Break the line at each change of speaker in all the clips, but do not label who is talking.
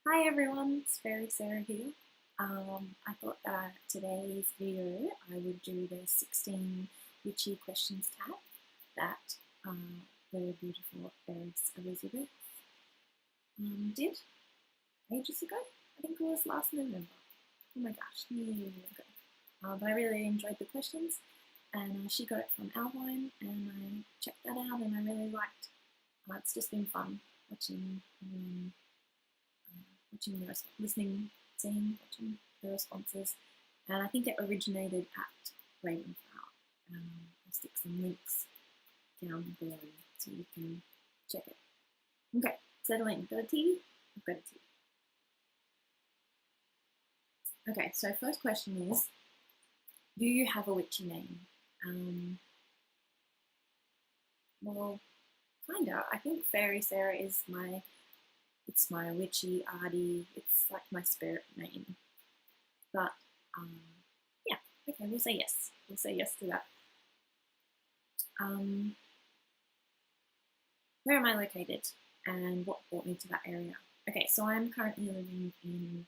Hi everyone, it's Fairy Sarah here. I thought that today's video I would do the 16 Witchy Questions Tag that the beautiful Eris Elizabeth did ages ago. I think it was last November. Oh my gosh, nearly a year ago. But I really enjoyed the questions and she got it from Alvine and I checked that out and I really liked. It's just been fun watching listening, seeing, watching the responses. And I think it originated at Ravenflower. I'll stick some links down below so you can check it. Okay, settling. Got a TV? I've got a TV. Okay, so first question is, do you have a witchy name? Well, kinda. I think Fairy Sarah is it's my witchy, arty, it's like my spirit name. But yeah, okay, we'll say yes. We'll say yes to that. Where am I located and what brought me to that area? Okay, so I'm currently living in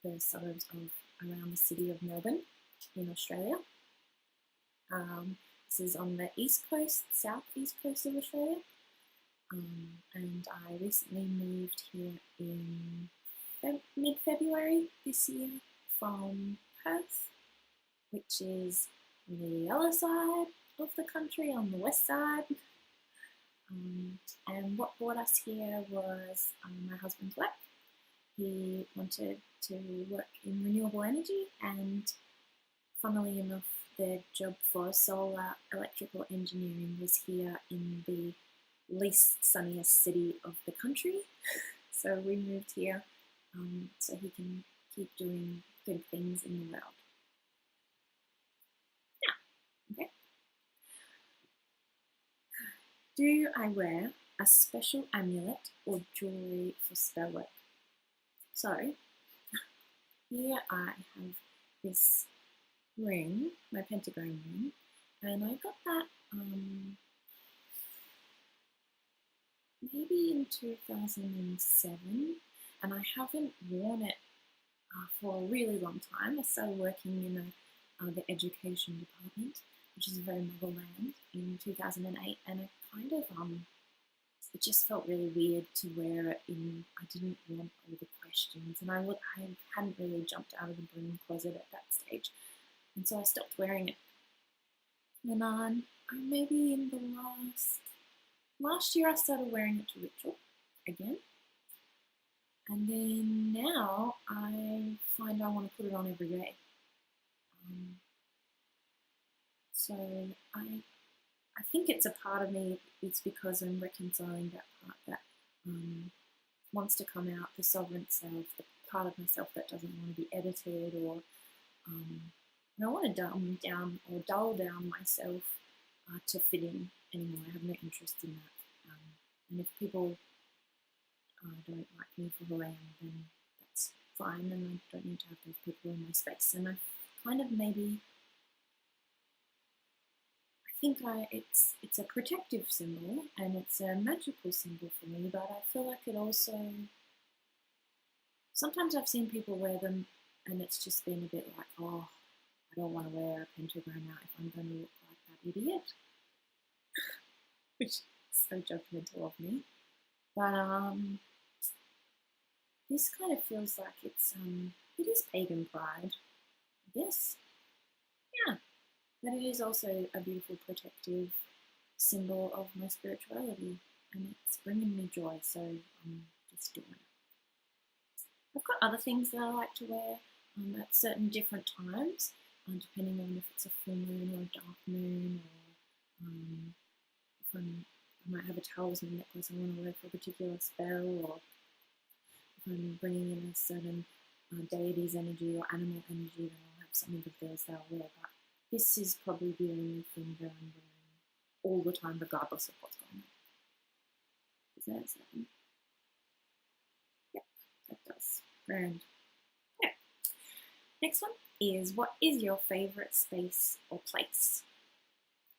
the suburbs of around the city of Melbourne in Australia. This is on the east coast, southeast coast of Australia. And I recently moved here in mid-February this year from Perth, which is on the other side of the country, on the west side. And what brought us here was my husband's work. He wanted to work in renewable energy, and funnily enough, the job for solar electrical engineering was here in the least sunniest city of the country. So we moved here so he can keep doing good things in the world. Yeah, okay. Do I wear a special amulet or jewelry for spell work? So here I have this ring, my pentagram ring, and I got that maybe in 2007, and I haven't worn it for a really long time. I started working in the education department, which is very motherland, in 2008, and it kind of it just felt really weird to wear it in. I didn't want all the questions, and I hadn't really jumped out of the broom closet at that stage, and so I stopped wearing it. And maybe in the last year I started wearing it to ritual again, and then now I find I want to put it on every day. So I think it's a part of me. It's because I'm reconciling that part that wants to come out, the sovereign self, the part of myself that doesn't want to be edited, or I don't want to dumb down or dull down myself to fit in anymore. I have no interest in that. And if people don't like me for who I am, then that's fine, and I don't need to have those people in my space. And I kind of maybe think it's a protective symbol and it's a magical symbol for me, but I feel like it also, sometimes I've seen people wear them and it's just been a bit like, oh, I don't want to wear a pentagram out if I'm going to look like that idiot, which is so judgmental of me. But this kind of feels like it is pagan pride, I guess. Yeah. But it is also a beautiful protective symbol of my spirituality, and it's bringing me joy, so I'm just doing it. I've got other things that I like to wear at certain different times, depending on if it's a full moon or a dark moon, or if I might have a talisman necklace I want to wear for a particular spell, or if I'm bringing in a certain deity's energy or animal energy, then I'll have something of theirs that I'll wear. But this is probably the only thing that I'm wearing all the time, regardless of what's going on. Does that sound? Yep, that does. Grand. Yeah. Next one is, what is your favourite space or place?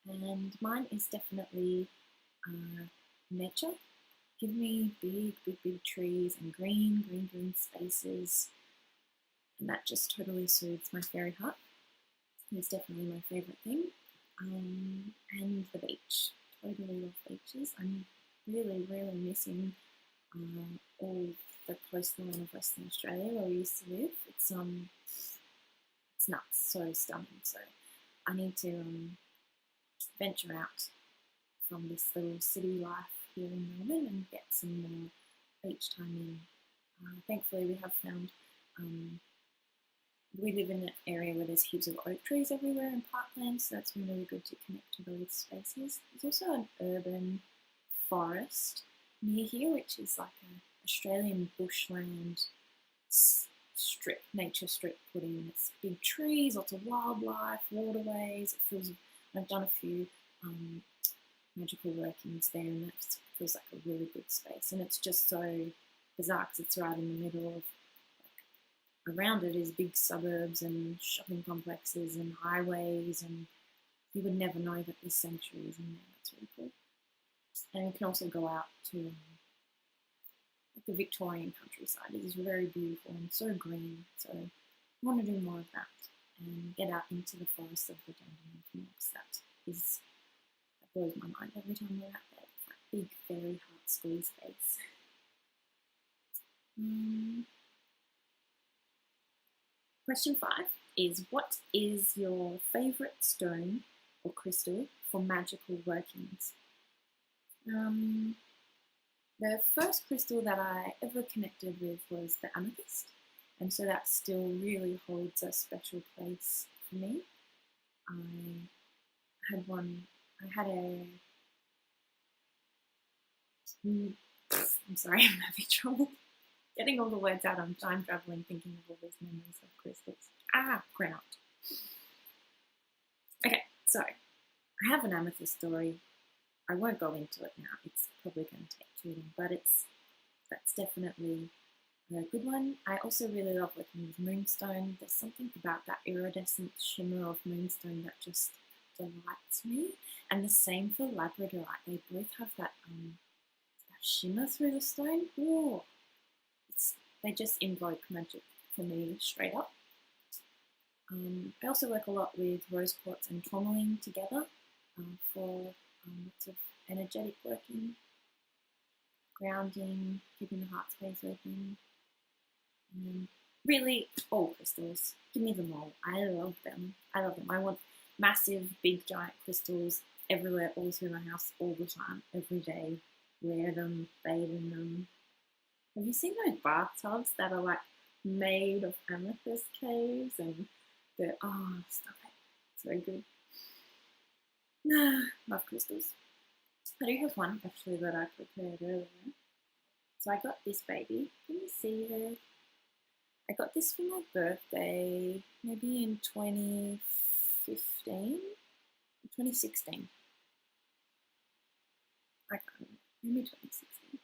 And mine is definitely nature. Give me big trees and green spaces, and that just totally soothes my fairy heart. It's definitely my favourite thing. And the beach. Totally love beaches. I'm really missing all the coastline of Western Australia where we used to live. It's nuts, so stunning. So I need to venture out from this little city life here in Melbourne and get some more beach time in. Thankfully, we have found we live in an area where there's heaps of oak trees everywhere and parklands, so that's been really good to connect to those spaces. There's also an urban forest near here, which is like an Australian bushland strip, nature strip put in. It's big trees, lots of wildlife, waterways. It feels. I've done a few magical workings there, and that feels like a really good space. And it's just so bizarre because it's right in the middle of. Around it is big suburbs and shopping complexes and highways, and you would never know that there's sanctuaries in there. That's really cool. And you can also go out to the Victorian countryside. It is very beautiful and so green. So I want to do more of that and get out into the forests of the Divination. That blows my mind every time we're out there. It's that big fairy heart squeeze face. Question 5 is, what is your favourite stone or crystal for magical workings? The first crystal that I ever connected with was the amethyst, and so that still really holds a special place for me. I'm sorry, I'm having trouble getting all the words out. I'm time traveling, thinking of all these memories of crystals. Ground. Okay, so I have an amethyst story. I won't go into it now. It's probably going to take too long, but that's definitely a good one. I also really love working with moonstone. There's something about that iridescent shimmer of moonstone that just delights me. And the same for labradorite. They both have that shimmer through the stone. Ooh. They just invoke magic for me straight up. I also work a lot with rose quartz and tourmaline together for lots of energetic working, grounding, keeping the heart space open. Really, all crystals. Give me them all. I love them. I want massive, big, giant crystals everywhere, all through my house, all the time, every day. Wear them, bathe in them. Have you seen those bathtubs that are like made of amethyst caves and they're, stop it, so good. Love crystals. I do have one actually that I prepared earlier. So I got this baby. Can you see her? I got this for my birthday maybe in 2015, 2016. I can't remember, maybe 2016.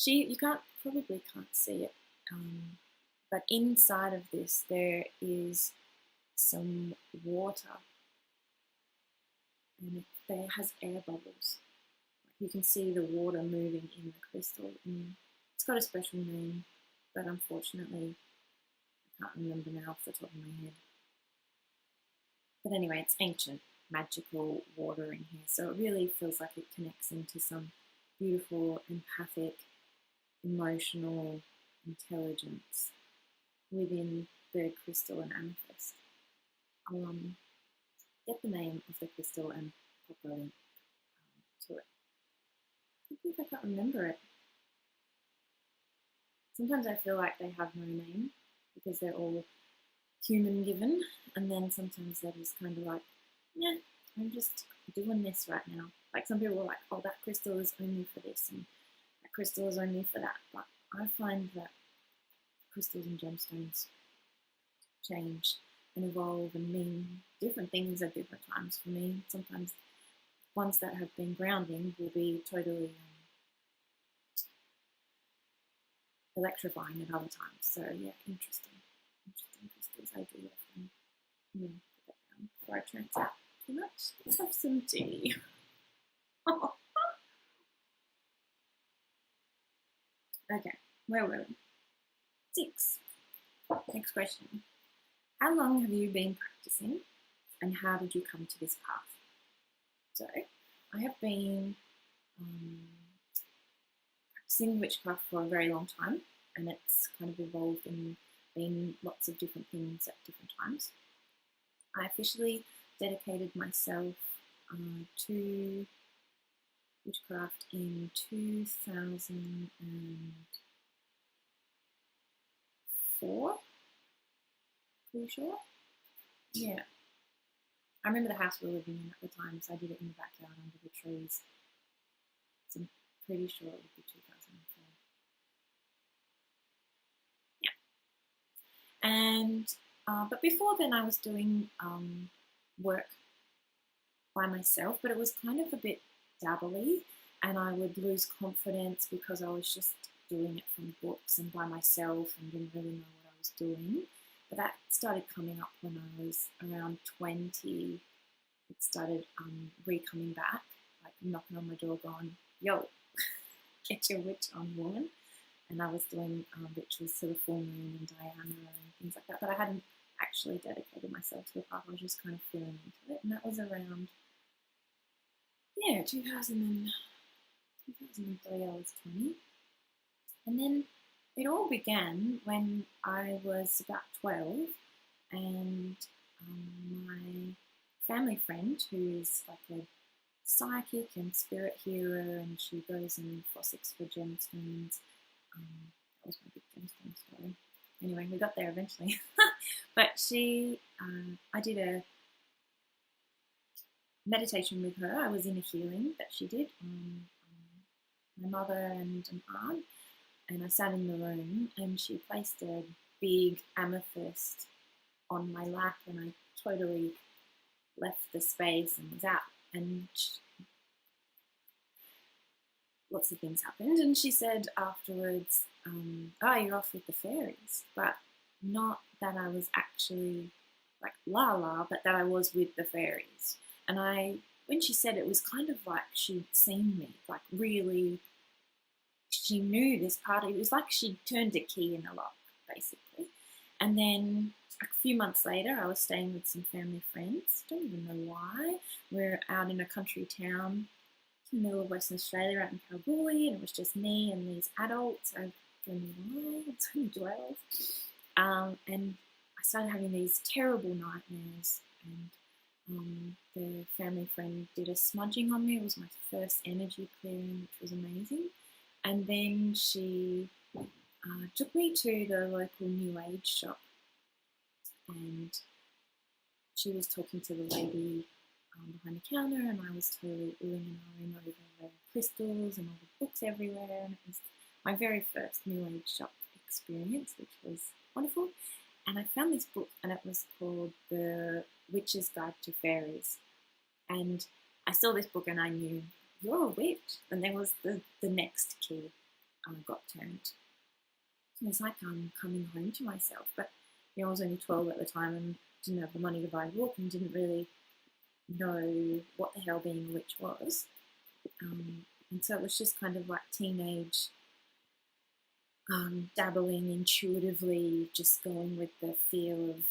You probably can't see it, but inside of this there is some water, and it has air bubbles. You can see the water moving in the crystal, and it's got a special name, but unfortunately I can't remember now off the top of my head. But anyway, it's ancient, magical water in here, so it really feels like it connects into some beautiful, empathic, emotional intelligence within the crystal and amethyst. I'll get the name of the crystal and pop a link to it. I think I can't remember it. Sometimes I feel like they have no name because they're all human given, and then sometimes they're just kind of like, yeah, I'm just doing this right now. Like some people are like, oh, that crystal is only for this, and that crystal is only for that. But I find that crystals and gemstones change and evolve and mean different things at different times for me. Sometimes ones that have been grounding will be totally electrifying at other times. So yeah, interesting crystals. I do love them. Yeah, put that down before I trance out too much. Let's have some tea. Okay, where were we? 6. Next question. How long have you been practicing, and how did you come to this path? So, I have been practicing witchcraft for a very long time, and it's kind of evolved and been lots of different things at different times. I officially dedicated myself to witchcraft in 2004, pretty sure. Yeah. I remember the house we were living in at the time, so I did it in the backyard under the trees. So I'm pretty sure it would be 2004. Yeah. And but before then, I was doing work by myself, but it was kind of a bit dabbly, and I would lose confidence because I was just doing it from books and by myself and didn't really know what I was doing. But that started coming up when I was around 20. It started coming back, like knocking on my door going, yo, get your witch on, woman. And I was doing rituals to the full moon and Diana and things like that, but I hadn't actually dedicated myself to the path. I was just kind of feeling into it, and that was around 2003. I was 20, and then it all began when I was about 12, and my family friend, who's like a psychic and spirit healer, and she goes and fossicks for gemstones. That was my big gemstone story. Anyway, we got there eventually. But I did a meditation with her. I was in a healing that she did on my mother and an aunt, and I sat in the room, and she placed a big amethyst on my lap, and I totally left the space and was out, and lots of things happened, and she said afterwards, oh, you're off with the fairies, but not that I was actually like but that I was with the fairies. And when she said it was kind of like she'd seen me, like really, she knew this part. It was like she turned a key in a lock, basically. And then a few months later, I was staying with some family friends. Don't even know why. We're out in a country town in the middle of Western Australia, out in Kalgoorlie, and it was just me and these adults. I don't know why, it's only 12. And I started having these terrible nightmares, and the family friend did a smudging on me. It was my first energy clearing, which was amazing. And then she took me to the local New Age shop, and she was talking to the lady behind the counter, and I was totally oohing and ahhing over the crystals and all the books everywhere, and it was my very first New Age shop experience, which was wonderful. And I found this book, and it was called The Witch's Guide to Fairies. And I saw this book, and I knew, you're a witch. And there was the next key got turned. It was like coming home to myself. But I was only 12 at the time and didn't have the money to buy a book and didn't really know what the hell being a witch was. And so it was just kind of like teenage dabbling intuitively, just going with the feel of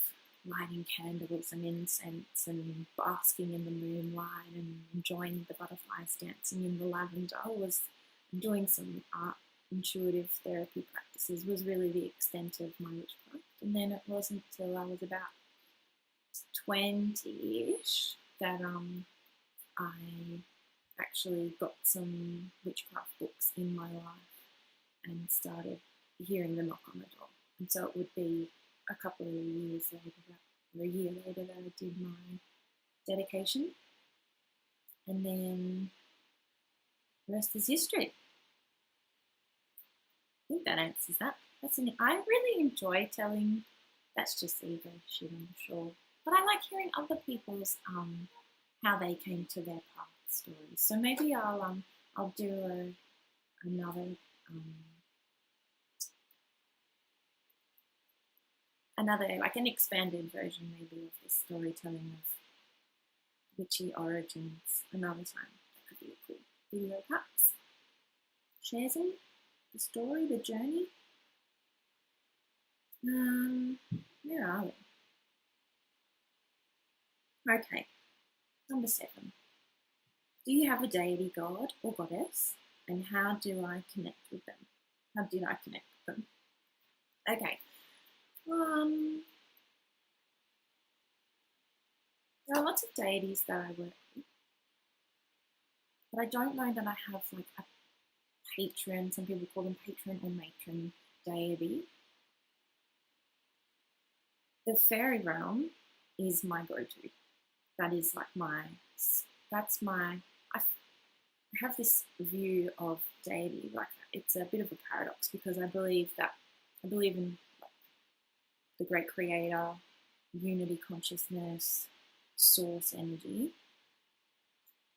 lighting candles and incense and basking in the moonlight and enjoying the butterflies dancing in the lavender. Was doing some art intuitive therapy practices was really the extent of my witchcraft. And then it wasn't until I was about 20-ish that I actually got some witchcraft books in my life and started hearing the knock on the door. And so it would be a couple of years later, or a year later, that I did my dedication. And then the rest is history. I think that answers that. I really enjoy telling, that's just ego shit, I'm sure. But I like hearing other people's how they came to their path stories. So maybe I'll do another like an expanded version maybe of the storytelling of witchy origins another time. That could be a cool video perhaps. Shares in. the story, the journey. Where are we? Okay, number 7. Do you have a deity, god, or goddess? And how do I connect with them? How did I connect with them? Okay. There are lots of deities that I work with, but I don't know that I have like a patron. Some people call them patron or matron deity. The fairy realm is my go-to. That is like I have this view of deity, like it's a bit of a paradox because I believe in like, the great creator, unity consciousness, source energy,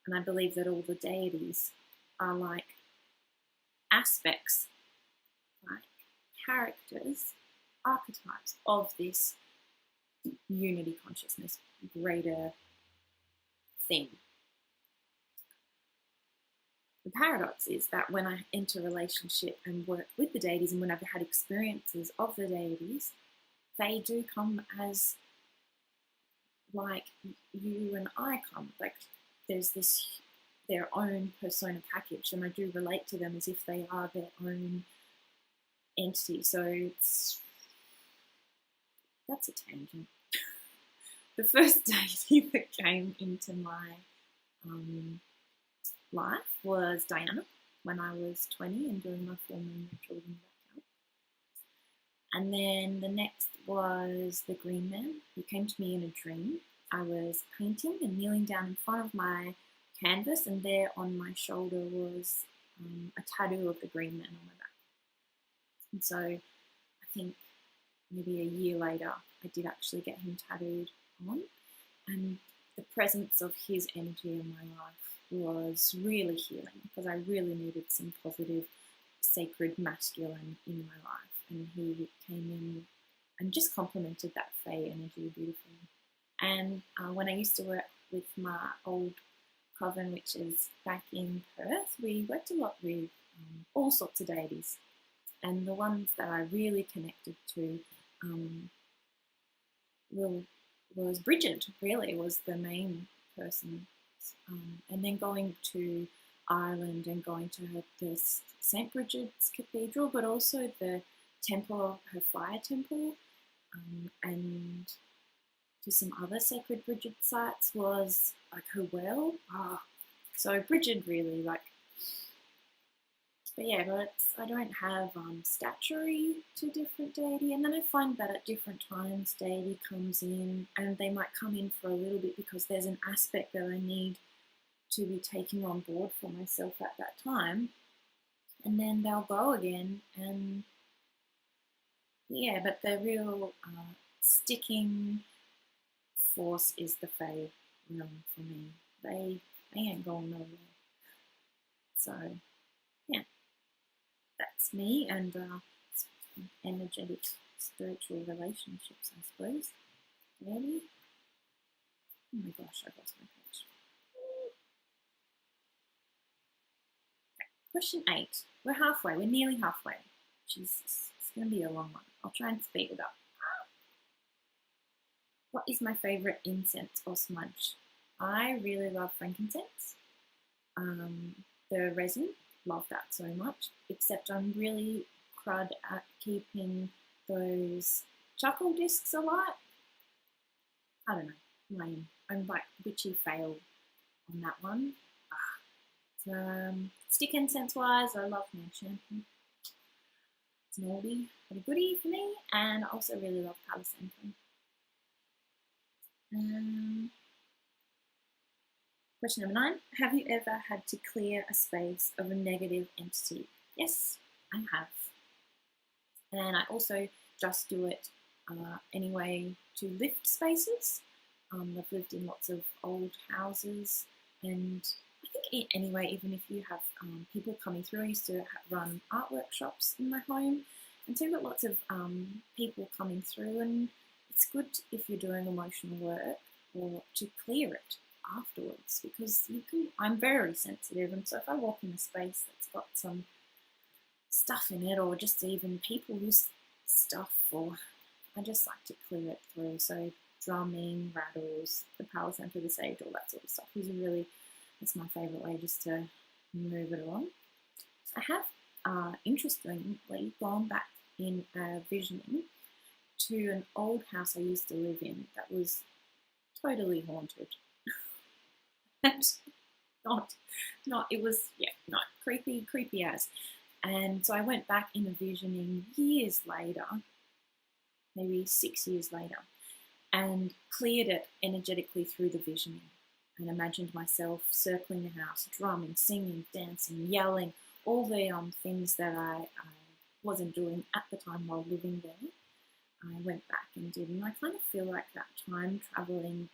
and I believe that all the deities are like aspects, like characters, archetypes of this unity consciousness, greater thing. The paradox is that when I enter a relationship and work with the deities, and when I've had experiences of the deities, they do come as like you and I come. Like there's their own persona package, and I do relate to them as if they are their own entity. So that's a tangent. The first deity that came into my life was Diana when I was 20 and doing my full moon ritual in that. And then the next was the Green Man, who came to me in a dream. I was painting and kneeling down in front of my canvas, and there on my shoulder was a tattoo of the Green Man on my back. And so I think maybe a year later, I did actually get him tattooed on, and the presence of his energy in my life was really healing because I really needed some positive, sacred masculine in my life, and he came in and just complemented that Fae energy beautifully. And when I used to work with my old coven witches back in Perth, we worked a lot with all sorts of deities, and the ones that I really connected to was Bridget. Really was the main person, and then going to Ireland and going to the St. Bridget's Cathedral, but also the temple, her fire temple, and to some other sacred Bridget sites was like her well. So Bridget really like. But yeah, but I don't have statuary to different deity, and then I find that at different times deity comes in, and they might come in for a little bit because there's an aspect that I need to be taking on board for myself at that time, and then they'll go again, and yeah, but the real sticking force is the Fae realm for me. They ain't going nowhere. So yeah. That's me and energetic spiritual relationships, I suppose. Really? Oh my gosh, I've lost my page. Okay. Question 8. We're halfway. We're nearly halfway. Jesus, it's going to be a long one. I'll try and speed it up. What is my favourite incense or smudge? I really love frankincense. The resin. Love that so much, except I'm really crud at keeping those charcoal discs alight. I don't know, lame. I'm like witchy fail on that one. Stick incense wise, I love my shampoo. It's an oldie but a goodie for me, and I also really love Palo Santo. Question number 9. Have you ever had to clear a space of a negative entity? Yes, I have. And I also just do it anyway to lift spaces. I've lived in lots of old houses, and I think anyway, even if you have people coming through, I used to run art workshops in my home, and so I've got lots of people coming through, and it's good if you're doing emotional work or to clear it afterwards, because I'm very sensitive, and so if I walk in a space that's got some stuff in it, or just even people's stuff, or I just like to clear it through. So drumming, rattles, the Palo Santo, the sage, all that sort of stuff is it's my favourite way just to move it along. I have, interestingly, gone back in visioning to an old house I used to live in that was totally haunted. And it was, creepy as. And so I went back in a visioning years later, maybe 6 years later, and cleared it energetically through the visioning, and imagined myself circling the house, drumming, singing, dancing, yelling, all the things that I wasn't doing at the time while living there. I went back and did, and I kind of feel like that time traveling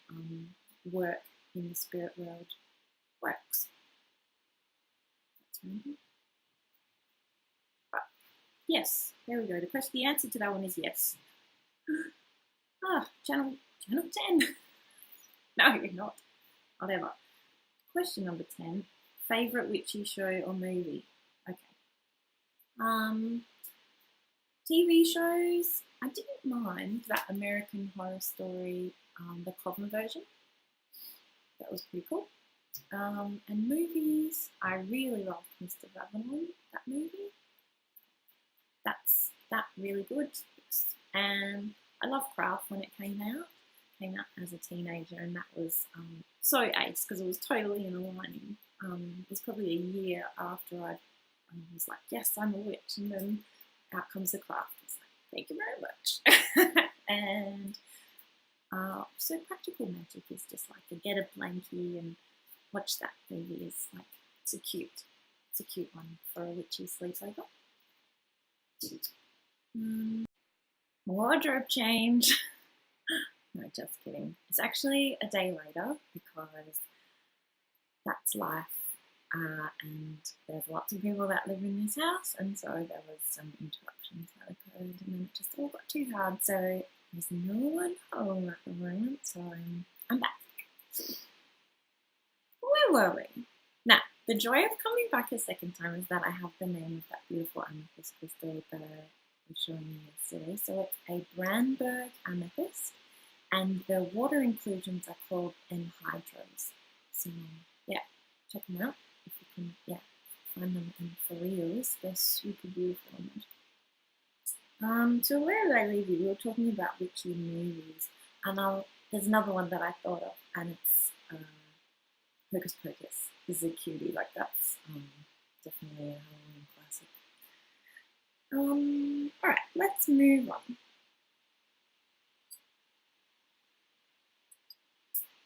work in the spirit world works. But yes, there we go. The answer to that one is yes. Channel 10. No, you're not. Whatever. Question number 10. Favorite witchy show or movie? Okay. TV shows. I didn't mind that American Horror Story, the Coven version. That was pretty cool. And movies, I really loved Mr. Ravenel, that movie. That's really good. And I loved Craft when it came out. Came out as a teenager, and that was so ace because it was totally in aligning. It was probably a year after I was like, yes, I'm a witch, and then out comes the Craft. It's like, thank you very much. And so practical magic is just like a get a blankie and watch that movie. Is like it's a cute one for a witchy sleepover. Wardrobe change. No, just kidding. It's actually a day later because that's life, and there's lots of people that live in this house, and so there was some interruptions that occurred, and then it just all got too hard. So there's no one home at the moment, so I'm back. Where were we? Now, the joy of coming back a second time is that I have the name of that beautiful amethyst crystal that I was showing you yesterday. So it's a Brandenburg amethyst, and the water inclusions are called anhydrous. So yeah, check them out if you can. Find them in for reals. They're super beautiful. So where did I leave you? We were talking about witchy movies, and there's another one that I thought of, and it's Hocus Pocus. This is a cutie. Like that's definitely a Halloween classic. All right, let's move on.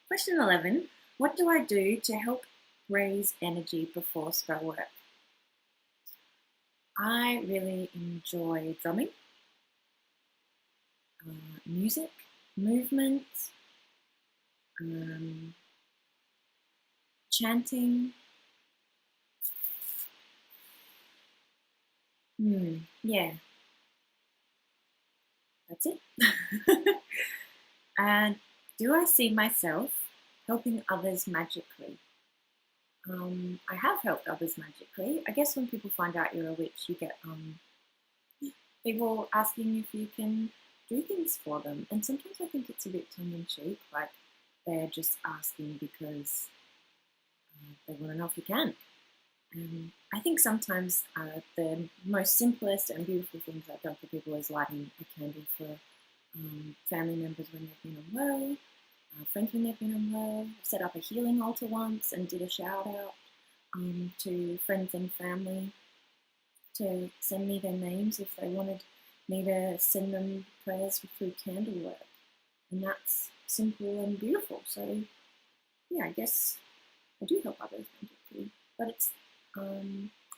Question 11. What do I do to help raise energy before spell work? I really enjoy drumming, music, movement, chanting. Yeah, that's it. And do I see myself helping others magically? I have helped others magically. I guess when people find out you're a witch, you get people asking if you can do things for them. And sometimes I think it's a bit tongue-in-cheek, like they're just asking because they want to know if you can. And I think sometimes the most simplest and beautiful things I've done for people is lighting a candle for family members when they've been unwell, friends when they've been unwell. I set up a healing altar once and did a shout out to friends and family to send me their names if they wanted me to send them prayers through candle work. And that's simple and beautiful. So yeah, I guess I do help others magically. But it's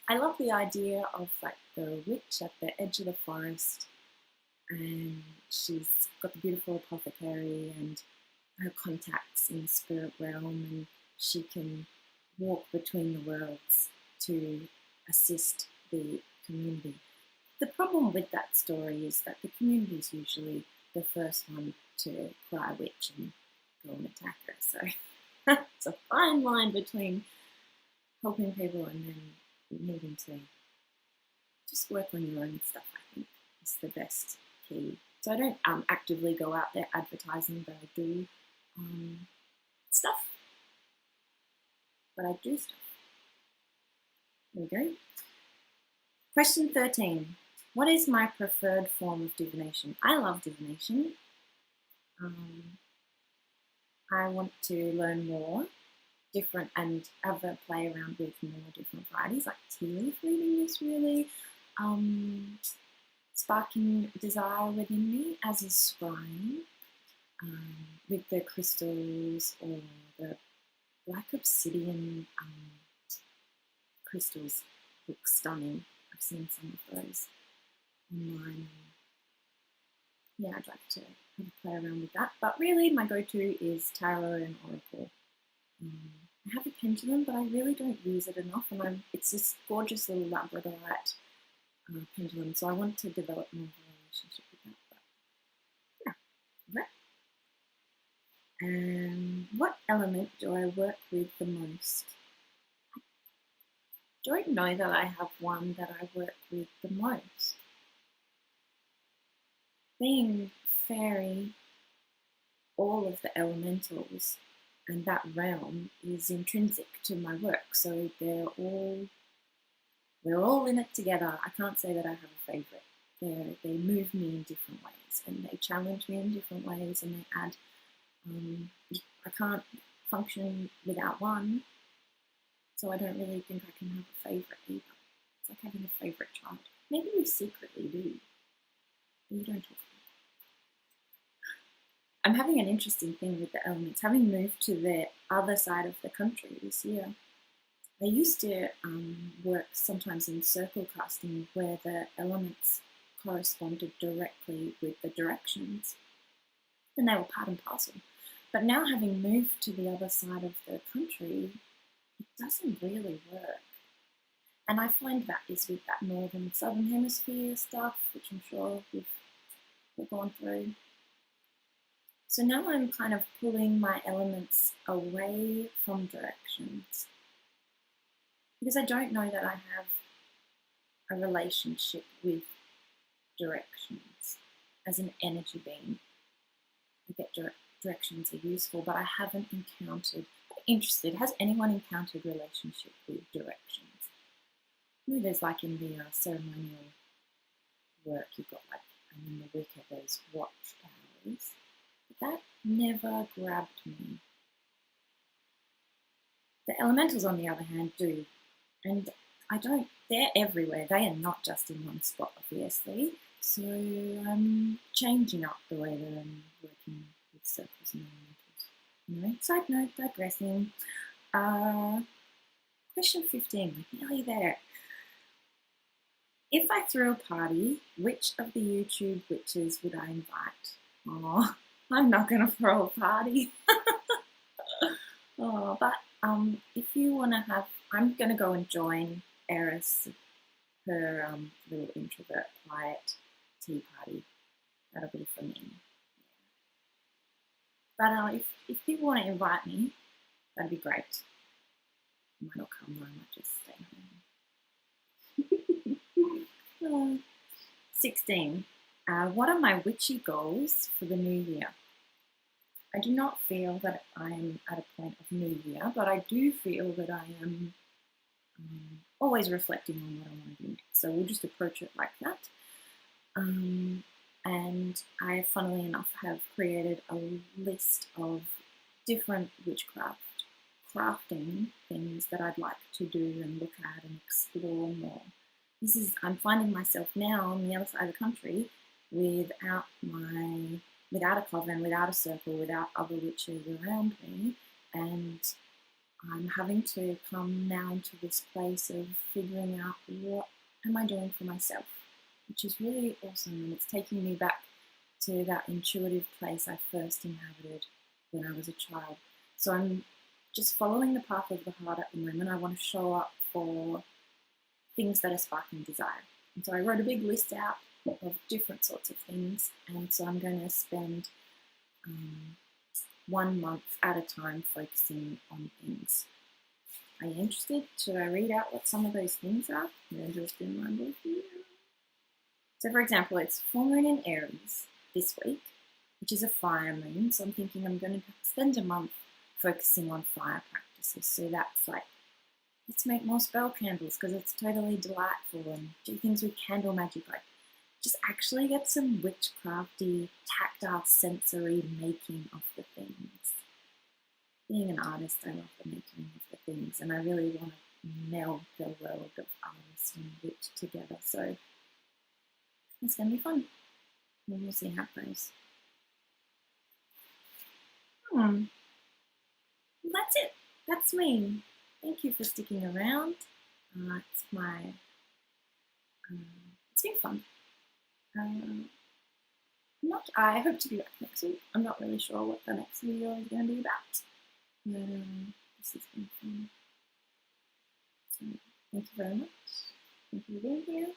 I love the idea of like the witch at the edge of the forest, and she's got the beautiful apothecary and her contacts in the spirit realm, and she can walk between the worlds to assist the community. The problem with that story is that the community is usually the first one to cry witch and go and attack her. So it's a fine line between helping people and then needing to just work on your own stuff, I think, is the best key. So I don't actively go out there advertising, but I do stuff. But I do stuff. There we go. Question 13. What is my preferred form of divination? I love divination. I want to learn more different and ever play around with more different varieties. Like tea leaf reading is really sparking desire within me, as is scrying with the crystals or the black obsidian crystals look stunning. I've seen some of those online. Yeah, I'd like to play around with that. But really, my go-to is tarot and oracle. I have a pendulum, but I really don't use it enough. And it's this gorgeous little labradorite pendulum, so I want to develop more of a relationship with that. But yeah, okay. What element do I work with the most? I don't know that I have one that I work with the most. Being fairy, all of the elementals and that realm is intrinsic to my work, so we're all in it together. I can't say that I have a favourite. They move me in different ways, and they challenge me in different ways, and they add. I can't function without one, so I don't really think I can have a favourite either. It's like having a favourite child. Maybe we secretly do. We don't talk about it. I'm having an interesting thing with the elements. Having moved to the other side of the country this year, I used to work sometimes in circle casting where the elements corresponded directly with the directions, and they were part and parcel. But now, having moved to the other side of the country, it doesn't really work. And I find that is with that northern southern hemisphere stuff, which I'm sure we've gone through. So now I'm kind of pulling my elements away from directions, because I don't know that I have a relationship with directions as an energy being. I get directions are useful, but I haven't encountered, interested, has anyone encountered relationship with directions? Maybe there's like in the ceremonial work, you've got like, and in the Wicca there's watchtowers. But that never grabbed me. The elementals, on the other hand, do. And they're everywhere. They are not just in one spot, obviously. So I'm changing up the way that I'm working with circles and elementals. Anyway, side note, digressing. Question 15, we're nearly there. If I threw a party, which of the YouTube witches would I invite? Oh, I'm not going to throw a party. But if you want to have, I'm going to go and join Eris, her little introvert, quiet tea party. That'll be for me. But if people want to invite me, that'd be great. I might not come, I might just stay home. 16. What are my witchy goals for the new year? I do not feel that I am at a point of new year, but I do feel that I am always reflecting on what I want to do next. So we'll just approach it like that. And I, funnily enough, have created a list of different witchcraft crafting things that I'd like to do and look at and explore more. I'm finding myself now on the other side of the country without a coven, without a circle, without other witches around me, and I'm having to come now into this place of figuring out what am I doing for myself, which is really awesome, and it's taking me back to that intuitive place I first inhabited when I was a child. So I'm just following the path of the heart at the moment. I want to show up for things that are sparking desire. And so I wrote a big list out of different sorts of things, and so I'm going to spend 1 month at a time focusing on things. Are you interested? Should I read out what some of those things are? And just in ramble here. So for example, it's full moon in Eris this week, which is a fire moon. So I'm thinking I'm going to spend a month focusing on fire practices. So that's like, let's make more spell candles because it's totally delightful, and do things with candle magic, like just actually get some witchcrafty, tactile, sensory making of the things. Being an artist, I love the making of the things, and I really want to meld the world of artist and witch together. So it's going to be fun, and we'll see how it goes. That's it. That's me. Thank you for sticking around. It's been fun. I hope to be back next week. I'm not really sure what the next video is going to be about. But this has been fun. So thank you very much. Thank you for being here.